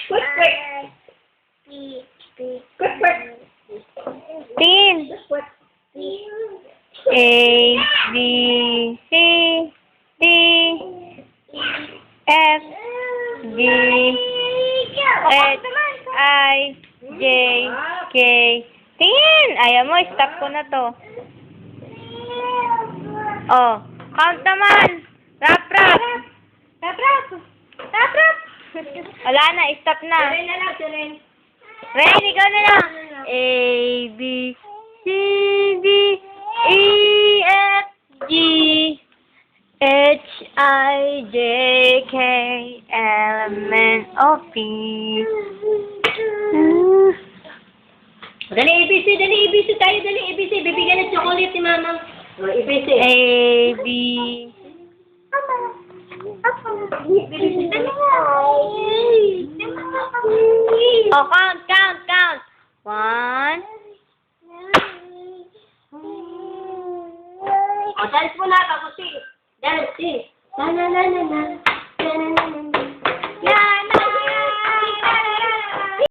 Quick, quick. Quick, quick. Tingin. Quick. A, B, C, D, F, G, H, I, J, K. Tingin! Ayaw mo, stop ko na to. Oh, count naman! Rap, rap! Rap, rap! Rap, rap! Wala na, stop na. Rain, ikaw na lang. A, B, C, D, E, F, G, H, I, J, K, L, M, N, O, P. Dali, ABC, dali, ABC tayo, dali, ABC. Bibigyan ng chocolate si Mama. O, ABC. A, B. Oh, count, count, count. 1. O, dance mo na, tapos si. Dance, si. Na, na, na, na, na.